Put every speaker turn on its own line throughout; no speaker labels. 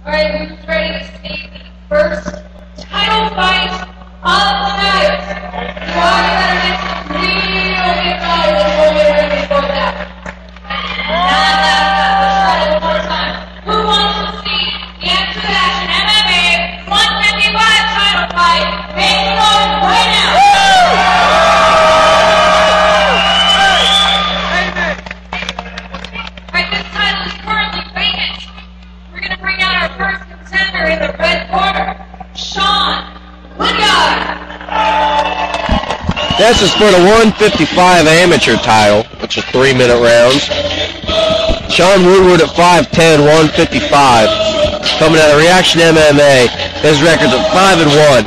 All right, who's ready to see the first title fight of the night? You all better make some real big noise before we ready for that. Let's try it one more time. Who wants to see the Action MMA 155 title fight? Make it on right now. All right, this title is currently vacant. We're going to bring out our first contender in the red corner, Shawn, Woodyard.
This is for the 155 amateur title, which is 3-minute rounds. Shawn Woodward at 5'10", 155. Coming out of Reaction MMA, his record's at 5-1.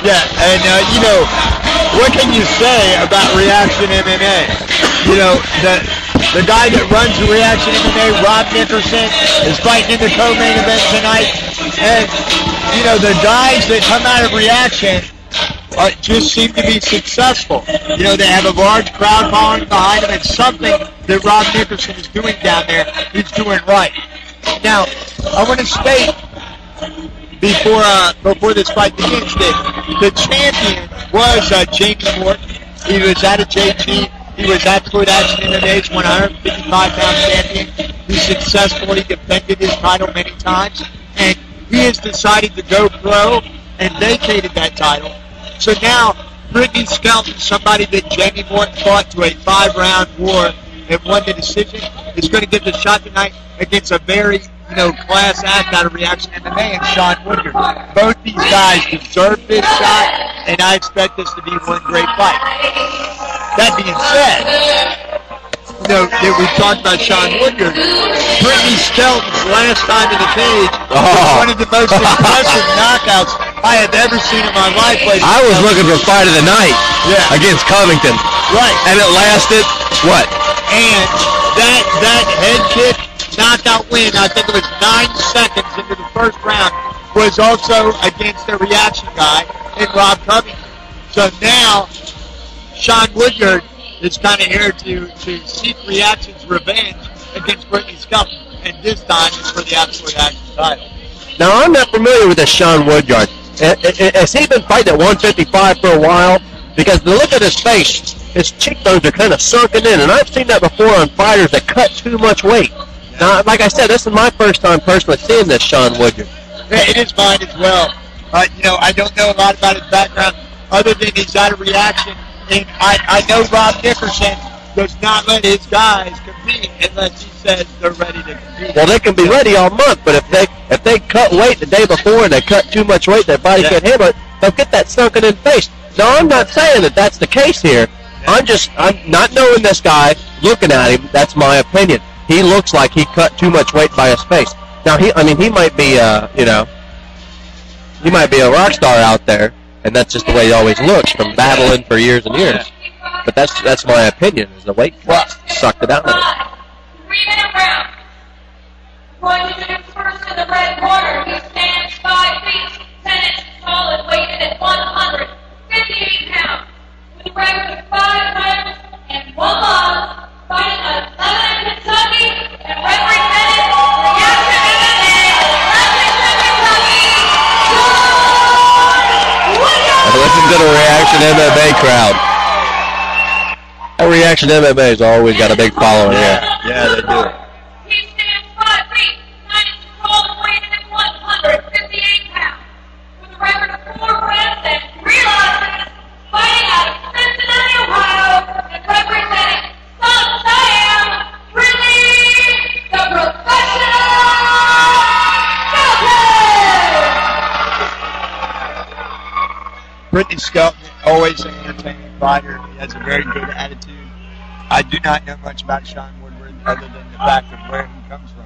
Yeah, and you know, what can you say about Reaction MMA? You know, the guy that runs the Reaction MMA, Rob Nickerson, is fighting in the co-main event tonight. And, you know, the guys that come out of Reaction just seem to be successful. You know, they have a large crowd following behind them. It's something that Rob Nickerson is doing down there. He's doing right. Now, I want to state before this fight begins that the champion was Jamie Morton. He was at a JT. He was absolute Action MMA's 155-pound champion. He's successful. He defended his title many times. And he has decided to go pro and vacated that title. So now, Brittany Skelton, somebody that Jamie Morton fought to a 5-round war and won the decision, is going to get the shot tonight against a very, you know, class act out of Reaction MMA and Shawn Woodyard. Both these guys deserve this shot, and I expect this to be one great fight. That being said, you know, that we talked about Shawn Woodyard, Brittany Skelton's last time in the cage was one of the most impressive knockouts I have ever seen in my life.
I was looking for fight of the night against Covington.
Right.
And it lasted, what?
And that head kick knockout win, I think it was 9 seconds into the first round, was also against the Reaction guy in Rob Covington. So now, Shawn Woodyard is kind of here to seek Reaction's revenge against Brittany Skelton, and this time it's for the Absolute Action title.
Now, I'm not familiar with this Shawn Woodyard. Has he been fighting at 155 for a while? Because the look at his face, his cheekbones are kind of sunken in, and I've seen that before on fighters that cut too much weight. Now, like I said, this is my first time personally seeing this Shawn Woodyard.
Yeah, it is mine as well. You know, I don't know a lot about his background other than he's out of Reaction. And I know Rob Nickerson does not let his guys compete unless he says they're ready to compete.
Well, they can be ready all month, but if they cut weight the day before and they cut too much weight, their body can't handle it, they'll get that sunken in face. Now, I'm not saying that that's the case here. I'm not knowing this guy, looking at him, that's my opinion. He looks like he cut too much weight by his face. Now, he might be, you know, he might be a rock star out there. And that's just the way he always looks from battling for years and years. But that's my opinion, is the weight sucked it out of it.
3-minute round. Going to do first in the red corner. He stands 5 feet, 10 inches tall and weighted at 158 pounds. With a record of 5 wins and 1 loss, fighting out of Lebanon, Kentucky, and represented Reaction MMA, Lexington, Kentucky,
Listen to the Reaction MMA crowd. That Reaction MMA has always got a big following here.
Yeah, they do.
He stands 5 feet, 9 inches tall and weighted at 158 pounds. With a record of 4 wins and 3 losses, fighting out of Cincinnati, Ohio, and representing South Siam, Brittany, the professional Skelton.
Brittany Skelton, always an entertaining fighter. He has a very good attitude. I do not know much about Shawn Woodward other than the fact of where he comes from.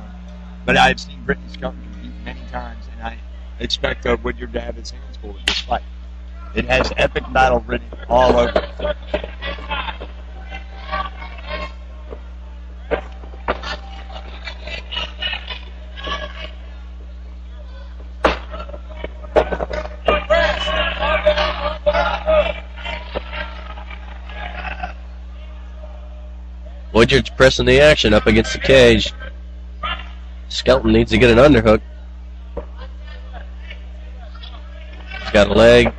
But I've seen Brittany Skelton compete many times, and I expect Woodyard to have his hands full with this fight. It has epic battle written all over it.
Woodyard's pressing the action up against the cage. Skelton needs to get an underhook. He's got a leg.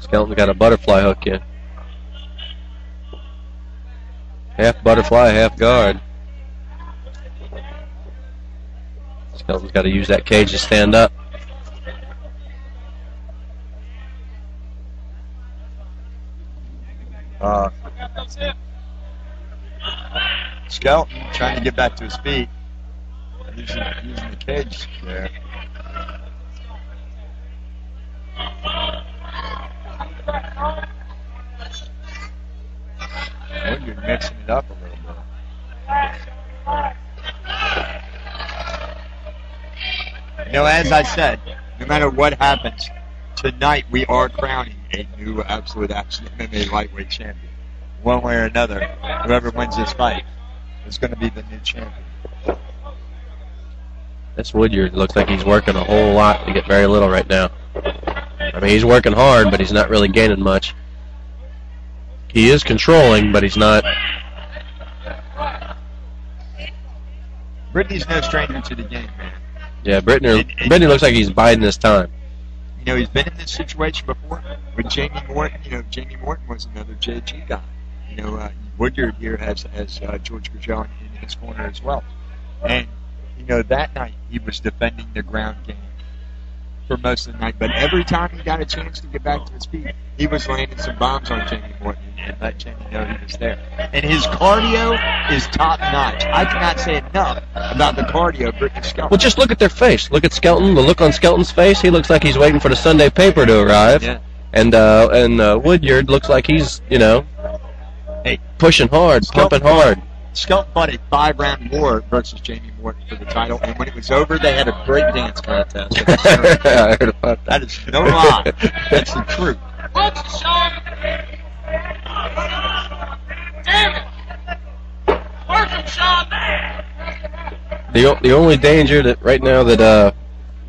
Skelton's got a butterfly hook in. Half butterfly, half guard. Skelton's got to use that cage to stand up.
Skelton trying to get back to his feet. Using the cage there. Woodyard mixing it up a little bit. You know, as I said, no matter what happens, tonight we are crowning a new Absolute Action MMA lightweight champion. One way or another, whoever wins this fight is going to be the new champion.
This Woodyard looks like he's working a whole lot to get very little right now. I mean, he's working hard, but he's not really gaining much. He is controlling, but he's not.
Brittany's no stranger to the game, man.
Yeah, Brittany looks like he's biding his time.
You know, he's been in this situation before with Jamie Morton. You know, Jamie Morton was another JG guy. You know, Woodyard here has George Gurgel in his corner as well. And, you know, that night he was defending the ground game for most of the night. But every time he got a chance to get back to his feet, he was landing some bombs on Jamie Morton and let Jamie know he was there. And his cardio is top notch. I cannot say enough about the cardio of Brittany Skelton.
Well, just look at their face. Look at Skelton. The look on Skelton's face. He looks like he's waiting for the Sunday paper to arrive.
Yeah.
And Woodyard looks like he's, you know, pushing hard, pumping hard.
Skelton fought a 5-round war versus Jamie Morton for the title, and when it was over, they had a break dance contest.
I heard about that.
That is no lie. That's the truth.
Shawn. Damn it. Work him, Shawn.
The only danger that right now that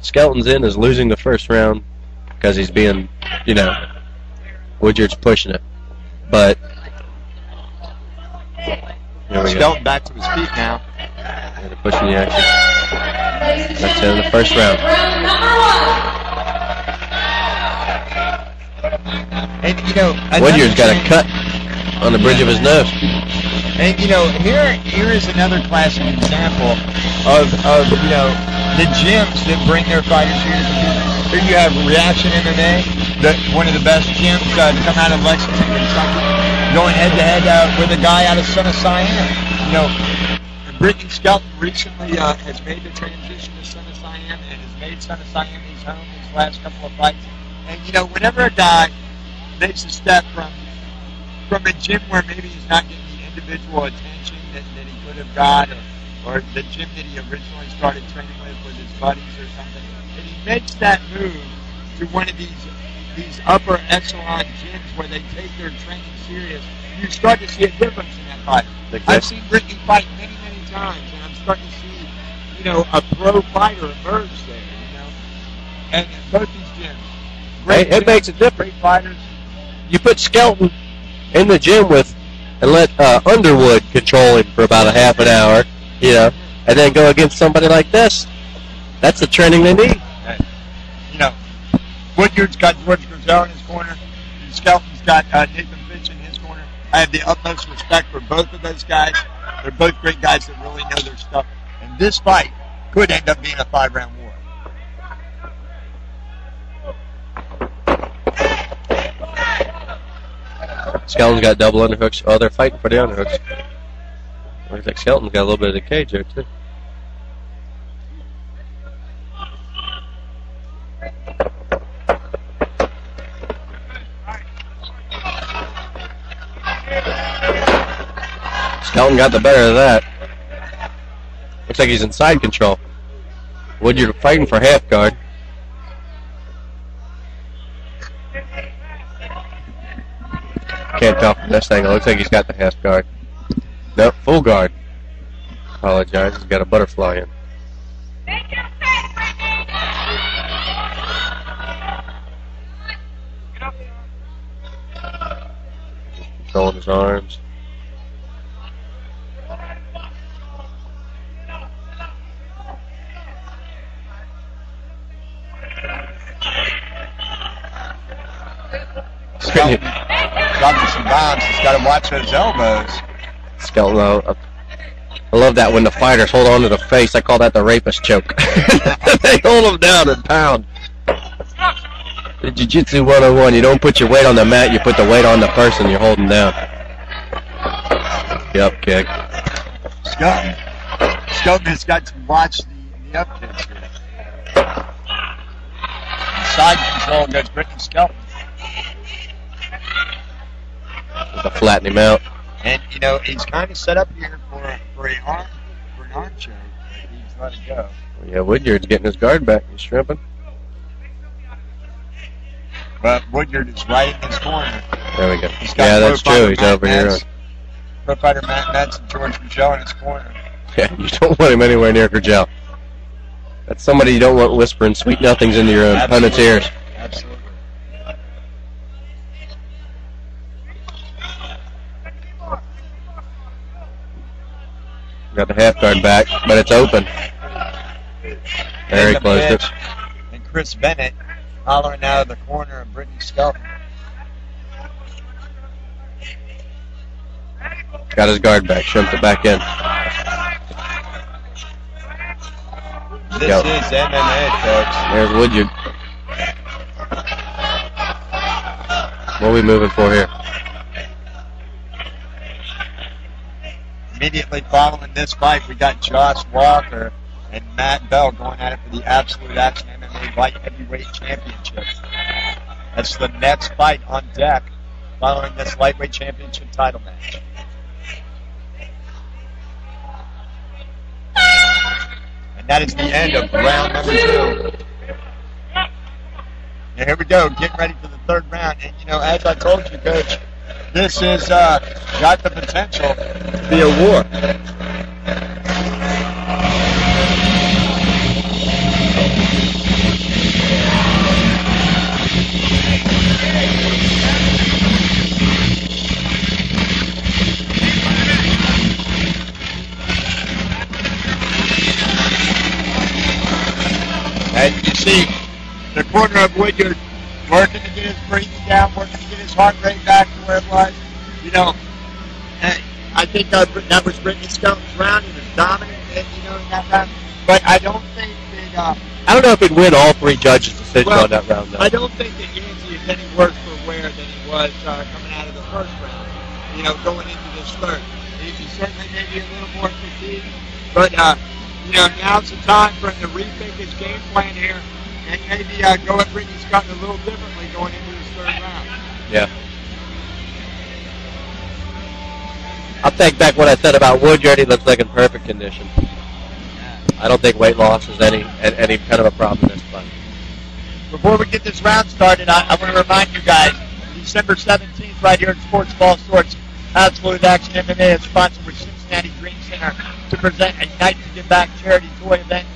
Skelton's in is losing the first round because he's being, you know, Woodyard's pushing it. But
Skelton back to his feet now.
They're pushing the action. That's in the first round.
Round number 1.
And, you know,
Woodyard's got a cut on the bridge of his nose.
And, you know, here is another classic example of you know, the gyms that bring their fighters here to compete. Here you have Reaction MMA, one of the best gyms to come out of Lexington, Kentucky, going head-to-head with a guy out of Son of Siam. You know, Brittany Skelton recently has made the transition to Son of Siam and has made Son of Siam his home his last couple of fights. And, you know, whenever a guy makes a step from a gym where maybe he's not getting the individual attention that he could have got, or the gym that he originally started training with his buddies or something, and he makes that move to one of these upper echelon gyms where they take their training serious, you start to see a difference in that fighter. I've seen Brittany fight many, many times, and I'm starting to see, you know, a pro fighter emerge there, you know. And both these gyms,
It makes a difference.
Great fighters.
You put Skelton in the gym with, and let Underwood control him for about a half an hour, you know, and then go against somebody like this. That's the training they need.
You know, Woodyard's got George Gurgel in his corner. Skelton's got Nathan Fitch in his corner. I have the utmost respect for both of those guys. They're both great guys that really know their stuff. And this fight could end up being a 5-round war.
Skelton's got double underhooks. Oh, they're fighting for the underhooks. Looks like Skelton's got a little bit of the cage there, too. Skelton got the better of that. Looks like he's in side control. Woodyard fighting for half guard. Can't tell from this angle. Looks like he's got the half guard. Nope, full guard. Apologize. He's got a butterfly in. throwing his arms.
Skelton dropping some bombs. He's got to watch those elbows.
Skelton, I love that when the fighters hold on to the face. I call that the rapist choke. They hold them down and pound. The Jiu-Jitsu 101, you don't put your weight on the mat, you put the weight on the person you're holding down. Yep, kick.
Skelton has got to watch the up kicks here. Side control goes Brittany Skelton.
To flatten him out.
And, you know, he's kind of set up here for an arm choke, but he's let it go.
Yeah, Woodyard's getting his guard back. He's shrimping.
But Woodyard is right in his corner.
There we go. Yeah, that's true. He's over here.
Pro fighter Matt Metz and George Gurgel in his corner.
Yeah, you don't want him anywhere near Gurgel. That's somebody you don't want whispering sweet nothings into your opponent's ears.
Absolutely.
Got the half guard back, but it's open. There he closed it.
And Chris Bennett hollering out of the corner of Brittany Skelton.
Got his guard back, shrimped it back in.
This is MMA, folks.
There's Woodyard. What are we moving for here?
Immediately following this fight, we got Josh Walker and Matt Bell going at it for the Absolute Action MMA Light Heavyweight Championship. That's the next fight on deck following this Lightweight Championship title match. And that is the end of round number 2. And here we go, getting ready for the third round. And, you know, as I told you, Coach, this has got the potential to be a war. And you see the corner of Woodyard working to get his breathing down, working to get his heart rate back to where it was. You know, I think that was Brittany Skelton's round. He was dominant, in that round. But I don't think that...
I don't know if he'd win all 3 judges' decisions on that round, though.
I don't think that Yancey is any worse for wear than he was coming out of the first round. You know, going into this third. He's certainly maybe a little more fatigued. But, now's the time for him to rethink his game plan here and maybe go at Brittany Skelton a little differently going into this third round.
Yeah. I'll take back what I said about Woodyard. He looks like in perfect condition. I don't think weight loss is any kind of a problem in this fight.
Before we get this round started, I want to remind you guys, December 17th, right here at Sports Ball Sorts, Absolute Action MMA is sponsored with Cincinnati Dream Center to present a Night to Give Back charity toy event.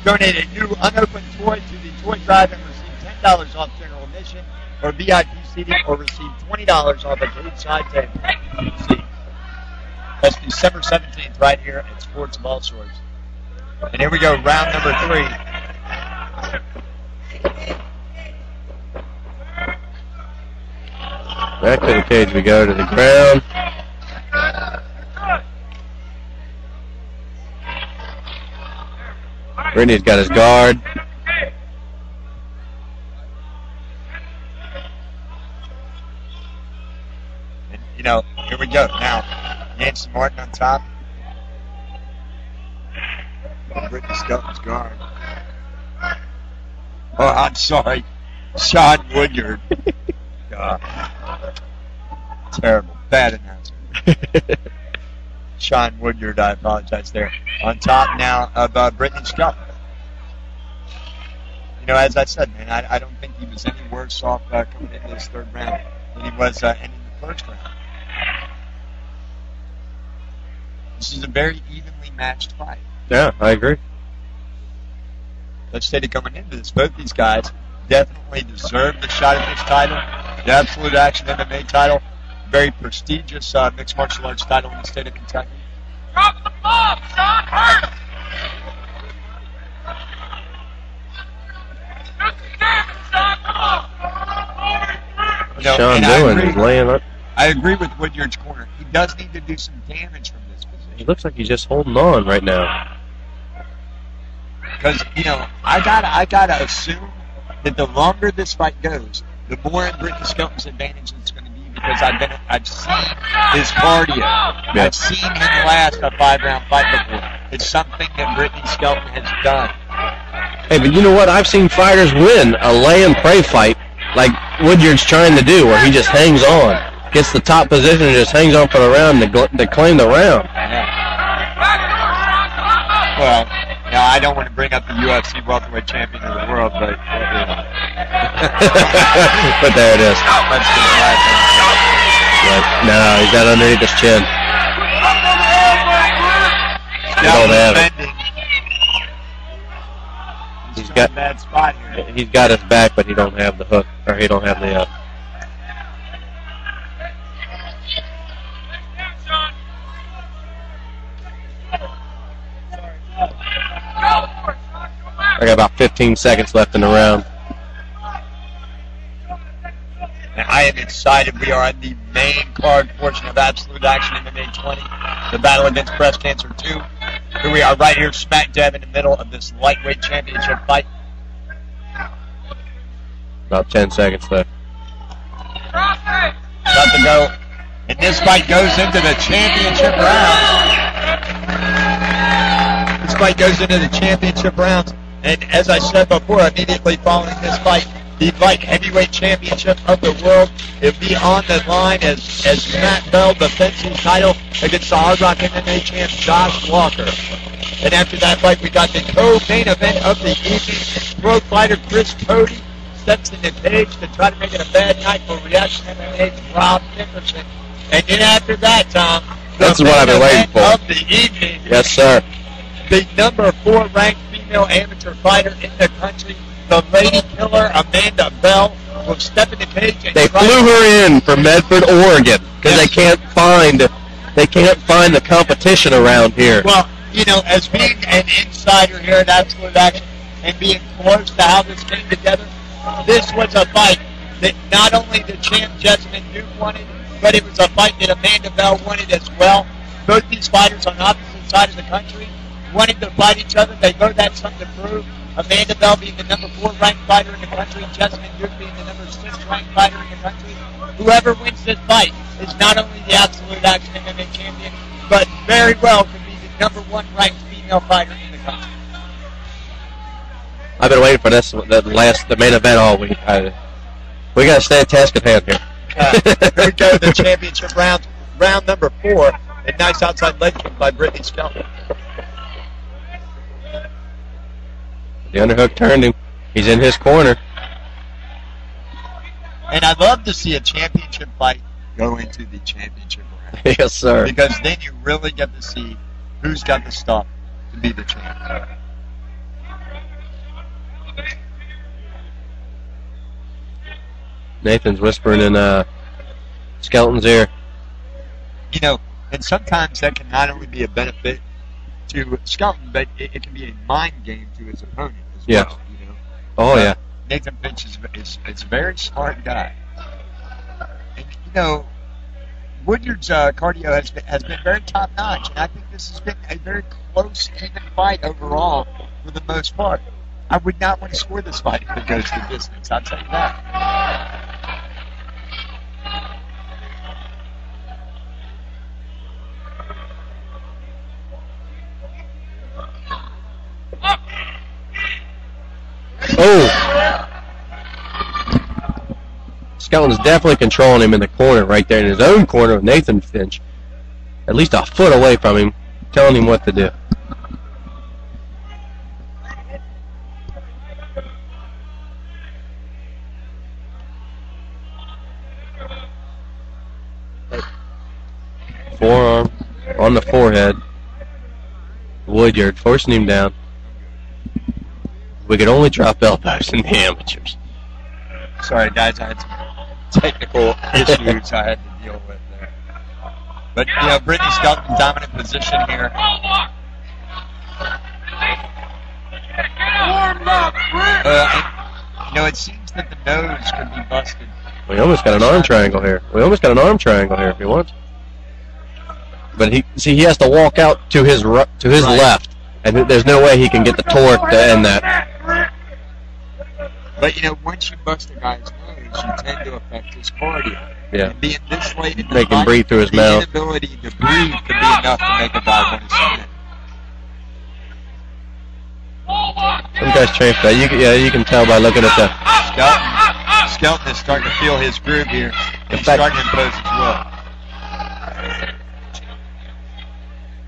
Donate a new unopened toy to the toy drive and receive $10 off general admission or VIP seating, or receive $20 off a group side table. That's December 17th right here at Sports Ball Sorts. And here we go, round number 3.
Back to the cage we go, to the ground. Brittany's got his guard.
And, here we go. Now, Nancy Martin on top. Brittany Skelton's guard. Oh, I'm sorry. Shawn Woodyard. Terrible. Bad announcement. Shawn Woodyard, I apologize there. On top now of Brittany Skelton. As I said, man, I don't think he was any worse off coming into this third round than he was ending the first round. This is a very evenly matched fight.
Yeah, I agree.
Let's say that going into this, both these guys definitely deserve the shot at this title, the Absolute Action MMA title. very prestigious mixed martial arts title in the state of Kentucky.
Drop the bomb, Shawn. Hurt.
Shawn doing? He's laying up.
I agree with Woodyard's corner. He does need to do some damage from this position.
He looks like he's just holding on right now.
Because, I gotta assume that the longer this fight goes, the more in Brittany Skelton's advantage it's going to be, because I've seen his cardio.
Yeah.
I've seen him last a 5-round fight before. It's something that Brittany Skelton has done.
Hey, but you know what? I've seen fighters win a lay and pray fight like Woodyard's trying to do, where he just hangs on, gets the top position and just hangs on for the round to claim the round.
Yeah. Well, I don't want to bring up the UFC welterweight champion of the world, but
but there it is.
Let's get it right.
But no, he's got underneath his chin. He don't have it.
He's got a bad spot here.
He's got his back, but he don't have the hook, or he don't have the. I got about 15 seconds left in the round.
And I am excited. We are on the main card portion of Absolute Action MMA 20, the battle against breast cancer 2. Here we are right here smack dab in the middle of this lightweight championship fight.
About 10 seconds left.
About to go. And this fight goes into the championship round. This fight goes into the championship rounds. And as I said before, immediately following this fight, the light heavyweight championship of the world will be on the line as Matt Bell defends his title against the Hard Rock MMA champ Josh Walker. And after that fight, we got the co-main event of the evening. Pro fighter Chris Cody steps in the cage to try to make it a bad night for Reaction MMA's Rob Nickerson. And then after that, Tom,
that's what I've been waiting for.
Of the evening,
yes, sir.
The number 4 ranked female amateur fighter in the country, the lady killer Amanda Bell, will step in the cage. And
they flew her in from Medford, Oregon, because they can't find the competition around here.
Well, as being an insider here at Absolute Action and being close to how this came together, this was a fight that not only the champ Jessamine Duke wanted, but it was a fight that Amanda Bell wanted as well. Both these fighters on opposite sides of the country wanted to fight each other. They both had something to prove. Amanda Bell being the number 4 ranked fighter in the country, Jessamine Duke being the number 6 ranked fighter in the country. Whoever wins this fight is not only the Absolute Action MMA champion, but very well could be the number 1 ranked female fighter in the country.
I've been waiting for the main event all week. We got to stay at task at hand here.
Here we go, the championship round, round number 4. A nice outside leg kick by Brittany Skelton.
The underhook turned him. He's in his corner.
And I'd love to see a championship fight go into the championship round.
Yes, sir.
Because then you really get to see who's got the stuff to be the champion.
Nathan's whispering in Skelton's ear.
And sometimes that can not only be a benefit to Skelton, but it can be a mind game to his opponent as well.
Oh, yeah.
Nathan Finch is a very smart guy. And, Woodyard's cardio has been very top-notch, and I think this has been a very close, even fight overall for the most part. I would not want to score this fight if it goes the distance, I'll tell you that.
Oh! Skelton's definitely controlling him in the corner right there in his own corner with Nathan Finch. At least a foot away from him, telling him what to do. Forearm on the forehead. Woodyard forcing him down. We could only drop elbows in the amateurs.
Sorry, guys, I had some technical issues I had to deal with there. But, Brittany Skelton, dominant position here. It seems that the nose could be busted.
We almost got an arm triangle here. If he wants. But he has to walk out to his left, and there's no way he can get the torque to end that.
But, once you bust a guy's nose, you tend to affect his cardio.
Yeah.
And being this late in the
Make him
fight,
breathe through his mouth.
The inability to breathe could be enough to make a guy want to submit.
Some guys train for that. You can tell by looking at the
Skelton is starting to feel his groove here. He's starting to impose his will.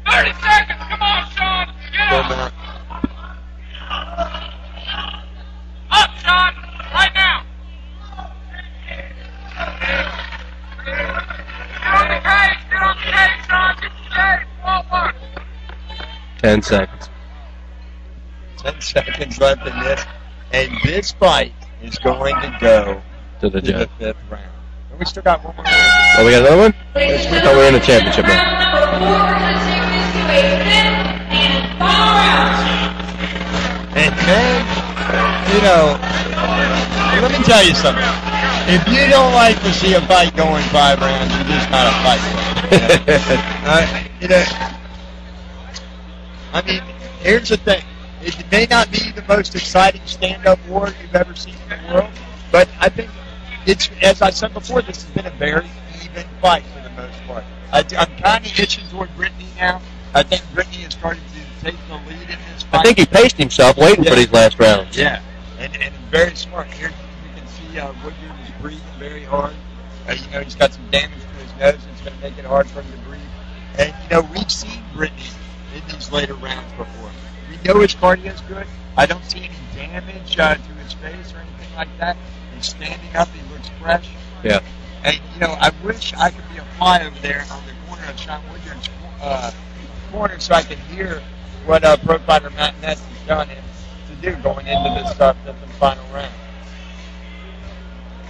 30 seconds, come on, Shawn. Get up. Up, Shawn, right now. Get on the cage, Shawn. Get the cage, forward.
10 seconds.
10 seconds left in this. And this fight is going to go
to the judge.
Fifth round. And we still got one more.
Oh, we got another one? I thought we were in the championship now.
And then, let me tell you something. If you don't like to see a fight going 5 rounds, you're just not a fight fan. Here's the thing. It may not be the most exciting stand-up war you've ever seen in the world, but I think it's, as I said before, this has been a very even fight for the most part. I'm kind of itching toward Brittany now. I think Brittany has started to take the lead in this fight.
I think he paced himself waiting for these last rounds.
Yeah, and very smart. Here you can see Woodyard is breathing very hard. He's got some damage to his nose. It's going to make it hard for him to breathe. And, we've seen Brittany in these later rounds before. We know his cardio is good. I don't see any damage to his face or anything like that. He's standing up. He looks fresh.
Yeah.
And, I wish I could be a fly over there on the corner of Shawn Woodyard's corner so I could hear what pro fighter Matt Ness has done him to do going into this stuff in the final round.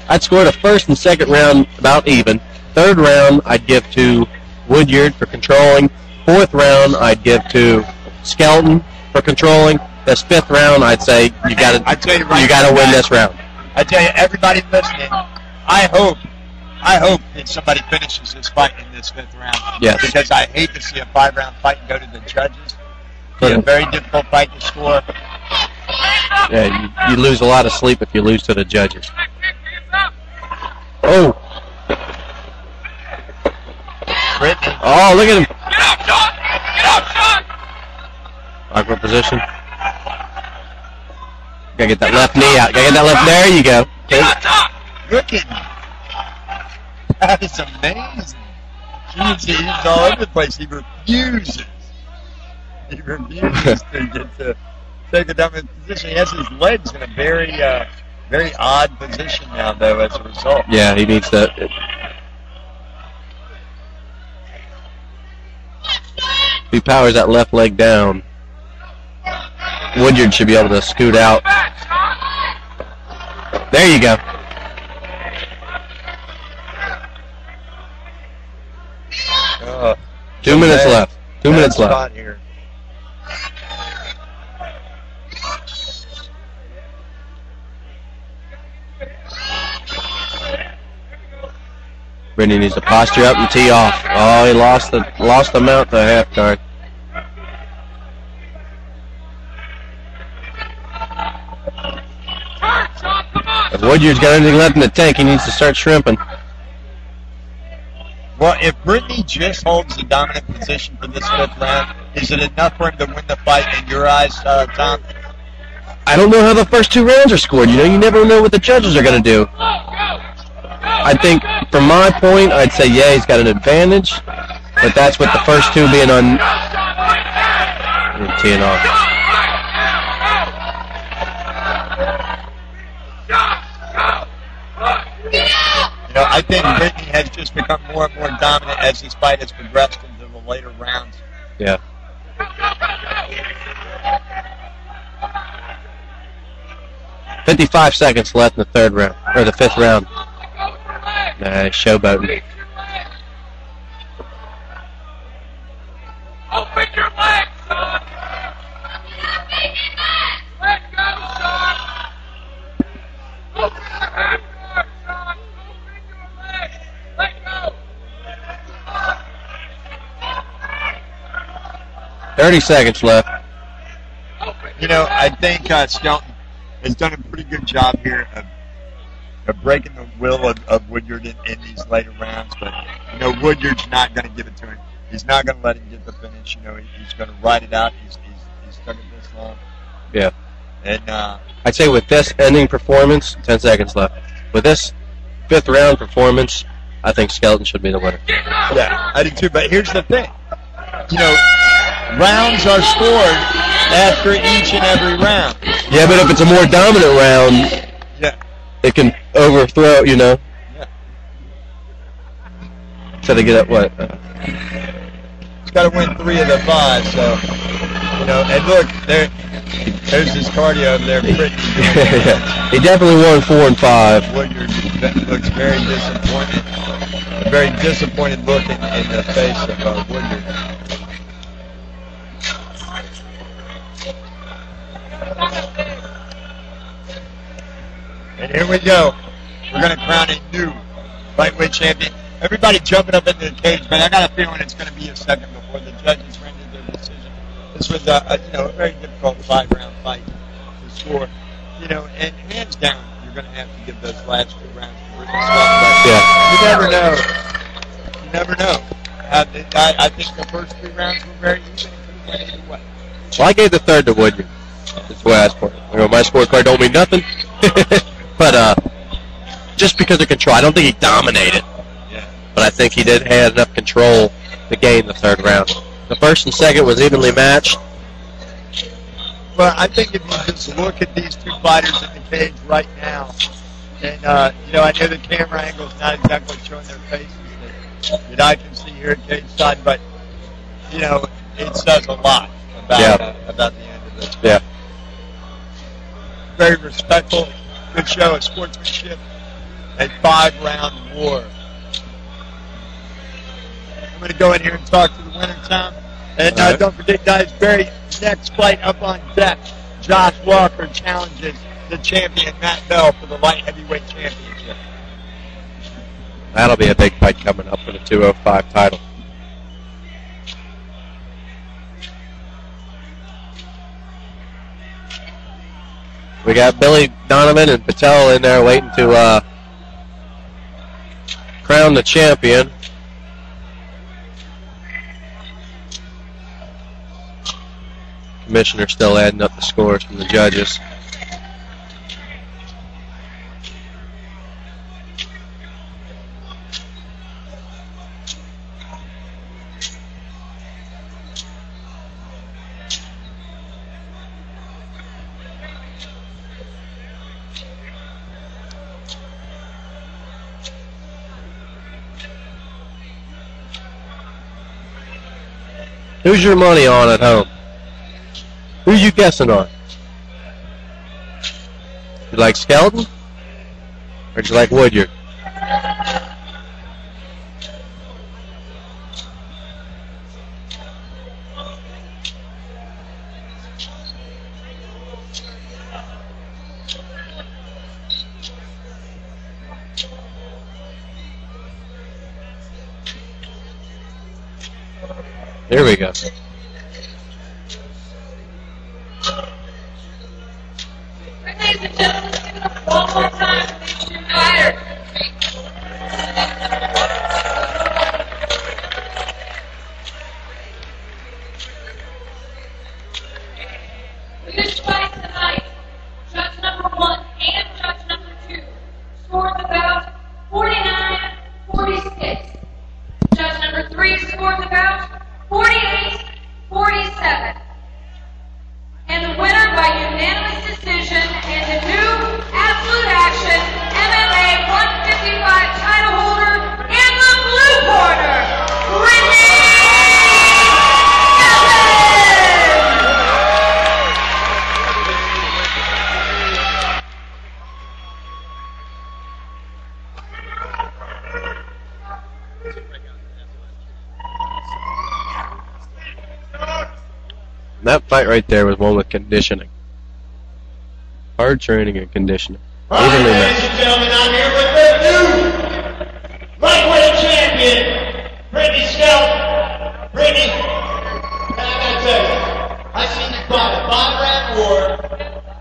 I'd score the first and second round about even. Third round, I'd give to Woodyard for controlling. Fourth round, I'd give to Skelton for controlling. This fifth round, I'd say you got to win this round.
I tell you, everybody listening, I hope that somebody finishes this fight in this fifth round.
Yes.
Because I hate to see a 5-round fight and go to the judges. It's a very difficult fight to score.
Yeah, you lose a lot of sleep if you lose to the judges. Oh.
Brittany.
Oh, look at him.
Get up, Shawn! Get up, Shawn!
Awkward position. Gotta get that left knee out. Gotta get that left. There you go.
Get on top!
Look at him. That is amazing. He's all over the place. He refuses. To get to take a dominant position. He has his legs in a very, very odd position now, though, as a result.
Yeah, he needs to. If he powers that left leg down, Woodyard should be able to scoot out. There you go. Two minutes left. 2 minutes left.
Here.
Brittany needs to posture up and tee off. Oh, he lost the mount to a half guard. If Woodyard's got anything left in the tank, he needs to start shrimping.
Well, if Brittany just holds the dominant position for this fifth round, is it enough for him to win the fight in your eyes, Tom?
I don't know how the first 2 rounds are scored. You never know what the judges are going to do. I think, from my point, I'd say, yeah, he's got an advantage, but that's with the first 2 being on teeing off.
I think Brittany has just become more and more dominant as this fight has progressed into the later rounds.
Yeah. $55 seconds left in the third round, or the fifth round. Nah, showboating.
Open your legs, son. Let go, son. Open your hand guard, son. Open your legs. Let go.
30 seconds left.
I think Skelton has done a pretty good job here of breaking the will of Woodyard in these later rounds. But, Woodyard's not going to give it to him. He's not going to let him get the finish. He's going to ride it out. He's stuck it this long.
Yeah.
And
I'd say with this ending performance, 10 seconds left. With this 5th round performance, I think Skelton should be the winner.
Yeah, I do too. But here's the thing. Rounds are scored after each and every round.
Yeah, but if it's a more dominant round, it can overthrow,
Yeah.
So they get up what?
He's got to win 3 of the 5, so, and look, there's his cardio over there.
Yeah. He definitely won 4 and 5.
Woodyard looks very disappointed. A very disappointed look in the face of Woodyard. And here we go. We're going to crown a new lightweight champion. Everybody jumping up into the cage, but I got a feeling it's going to be a second before the judges render their decision. This was a very difficult 5-round fight to score. And hands down, you're going to have to give those last 2 rounds to Brittany Skelton.
Yeah.
You never know. You never know. I think the first 3 rounds were very even. It could have went either way.
Well, I gave the 3rd to Woodyard. That's the way I scored it. My scorecard don't mean nothing. But just because of control, I don't think he dominated.
Yeah.
But I think he did have enough control to gain the 3rd round. The 1st and 2nd was evenly matched.
Well, I think if you just look at these 2 fighters in the cage right now, and I know the camera angle's not exactly showing their faces that I can see here at cage side, but it says a lot about the end of this.
Yeah.
Very respectful, good show of sportsmanship, a 5-round war. I'm going to go in here and talk to the winner, Tom. And don't forget, guys, very next fight up on deck. Josh Walker challenges the champion, Matt Bell, for the light heavyweight championship.
That'll be a big fight coming up for the 205 title. We got Billy Donovan and Patel in there waiting to crown the champion. Commissioner still adding up the scores from the judges. Who's your money on at home? Who you guessing on? You like Skelton? Or do you like Woodyard? Here we go.
Ladies and gentlemen, let's give it up one more time for these 2 fighters. For this fight tonight, judge number 1 and judge number 2 scored the bout 49-46. Judge number 3 scored the bout 48-47. And the winner by unanimous decision and the new Absolute Action MMA 155 title holder in the blue corner, Brittany Skelton.
That fight right there was one with conditioning. Hard training and conditioning.
All right, ladies and gentlemen, I'm here with the new lightweight champion, Brittany Skelton. Brittany, I gotta tell you, I seen you fight a 5-round war,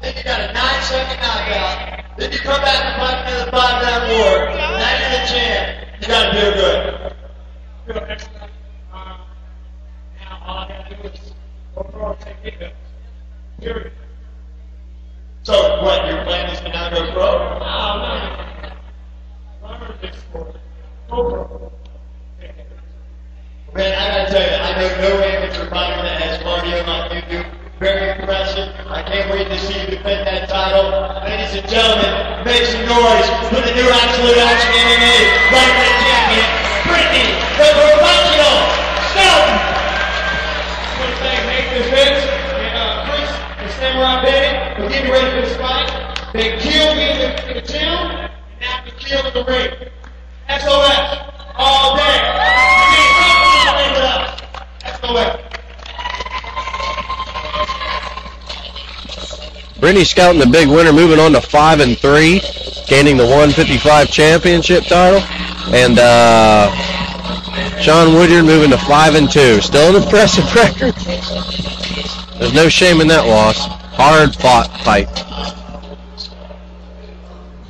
then you got a 9-second knockout, then you come back and fight another 5-round war. Now you're the champ. You gotta feel good.
Feel excellent. Now all I gotta do is go pro and take it. Period.
So, what, your plan is to not go pro?
No. Learn this sport. Go pro.
Man, I gotta tell you, I know no amateur fighter that has cardio like you do. Very impressive. I can't wait to see you defend that title. Ladies and gentlemen, make some noise for the new Absolute Action MMA lightweight champion, Brittany, the professional Skelton.
I want to thank Nate Defense and Chris and Samurai Betty for getting ready for this fight. They killed me in the gym, and now they killed in the ring. SOS all day. You can't come to the ring with us. SOS.
Brittany Skelton, the big winner, moving on to 5-3, gaining the 155 championship title, and Shawn Woodyard moving to 5-2. Still an impressive record. There's no shame in that loss. Hard fought fight.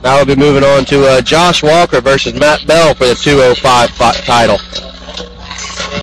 Now we'll be moving on to Josh Walker versus Matt Bell for the 205 title.